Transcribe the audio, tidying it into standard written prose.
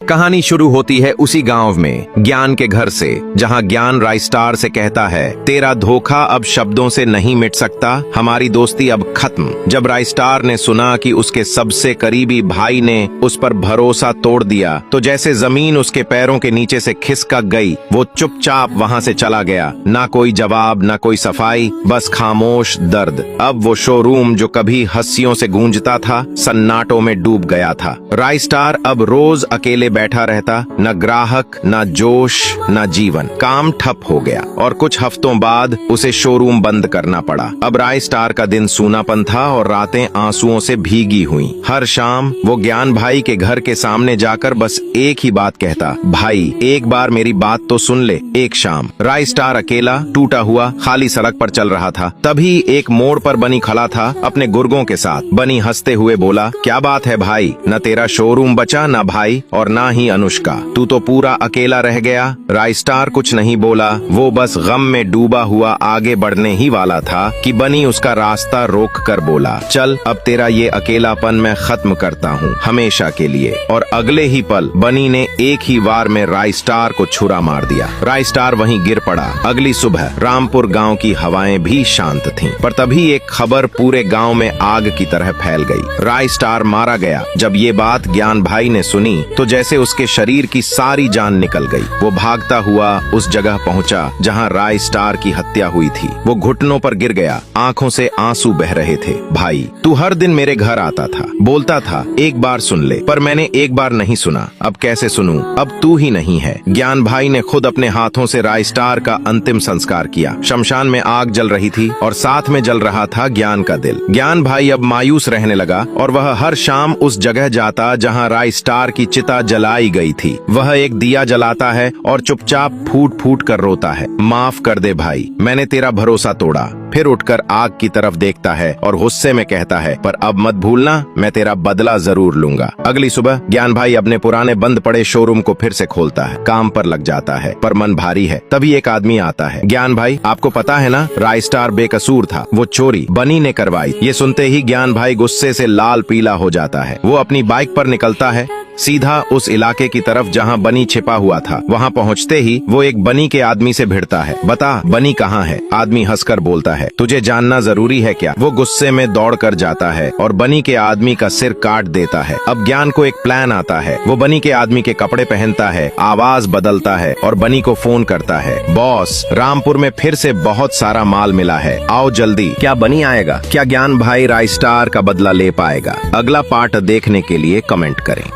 कहानी शुरू होती है उसी गांव में, ज्ञान के घर से, जहां ज्ञान राइस्टार से कहता है, तेरा धोखा अब शब्दों से नहीं मिट सकता, हमारी दोस्ती अब खत्म। जब राइस्टार ने सुना कि उसके सबसे करीबी भाई ने उस पर भरोसा तोड़ दिया, तो जैसे जमीन उसके पैरों के नीचे से खिसक गई। वो चुपचाप वहां से चला गया। ना कोई जवाब, ना कोई सफाई, बस खामोश दर्द। अब वो शोरूम जो कभी हंसियों से गूंजता था, सन्नाटों में डूब गया था। राइस्टार अब रोज अकेले बैठा रहता, न ग्राहक, न जोश, न जीवन। काम ठप हो गया और कुछ हफ्तों बाद उसे शोरूम बंद करना पड़ा। अब राइस्टार का दिन सूनापन था और रातें आंसुओं से भीगी हुई। हर शाम वो ज्ञान भाई के घर के सामने जाकर बस एक ही बात कहता, भाई एक बार मेरी बात तो सुन ले। एक शाम राइस्टार अकेला टूटा हुआ खाली सड़क पर चल रहा था। तभी एक मोड़ पर बनी खड़ा था अपने गुर्गों के साथ। बनी हंसते हुए बोला, क्या बात है भाई, न तेरा शोरूम बचा, न भाई और ना ही अनुष्का, तू तो पूरा अकेला रह गया। राइस्टार कुछ नहीं बोला, वो बस गम में डूबा हुआ आगे बढ़ने ही वाला था कि बनी उसका रास्ता रोक कर बोला, चल अब तेरा ये अकेलापन मैं खत्म करता हूँ हमेशा के लिए। और अगले ही पल बनी ने एक ही वार में राइस्टार को छुरा मार दिया। राइस्टार वहीं गिर पड़ा। अगली सुबह रामपुर गांव की हवाएं भी शांत थीं, पर तभी एक खबर पूरे गांव में आग की तरह फैल गई। राइस्टार मारा गया। जब ये बात ज्ञान भाई ने सुनी तो जैसे उसके शरीर की सारी जान निकल गई। वो भागता हुआ उस जगह पहुंचा जहां राइस्टार की हत्या हुई थी। वो घुटनों पर गिर गया, आंखों से आंसू बह रहे थे। भाई तू हर दिन मेरे घर आता था, बोलता था एक बार सुन ले, पर मैंने एक बार नहीं सुना। अब कैसे सुनूं, अब तू ही नहीं है। ज्ञान भाई ने खुद अपने हाथों से राइस्टार का अंतिम संस्कार किया। शमशान में आग जल रही थी और साथ में जल रहा था ज्ञान का दिल। ज्ञान भाई अब मायूस रहने लगा और वह हर शाम उस जगह जाता जहां राइस्टार की चिता जलाई गई थी। वह एक दिया जलाता है और चुपचाप फूट फूट कर रोता है, माफ कर दे भाई, मैंने तेरा भरोसा तोड़ा। फिर उठकर आग की तरफ देखता है और गुस्से में कहता है, पर अब मत भूलना, मैं तेरा बदला जरूर लूंगा। अगली सुबह ज्ञान भाई अपने पुराने बंद पड़े शोरूम को फिर से खोलता है। काम पर लग जाता है, पर मन भारी है। तभी एक आदमी आता है, ज्ञान भाई आपको पता है ना, राइस्टार बेकसूर था, वो चोरी बनी ने करवाई। ये सुनते ही ज्ञान भाई गुस्से से लाल पीला हो जाता है। वो अपनी बाइक पर निकलता है, सीधा उस इलाके की तरफ जहां बनी छिपा हुआ था। वहां पहुंचते ही वो एक बनी के आदमी से भिड़ता है, बता बनी कहाँ है। आदमी हंसकर बोलता है, तुझे जानना जरूरी है क्या। वो गुस्से में दौड़ कर जाता है और बनी के आदमी का सिर काट देता है। अब ज्ञान को एक प्लान आता है। वो बनी के आदमी के कपड़े पहनता है, आवाज बदलता है और बनी को फोन करता है, बॉस रामपुर में फिर से बहुत सारा माल मिला है, आओ जल्दी। क्या बनी आएगा? क्या ज्ञान भाई राइस्टार का बदला ले पाएगा? अगला पार्ट देखने के लिए कमेंट करें।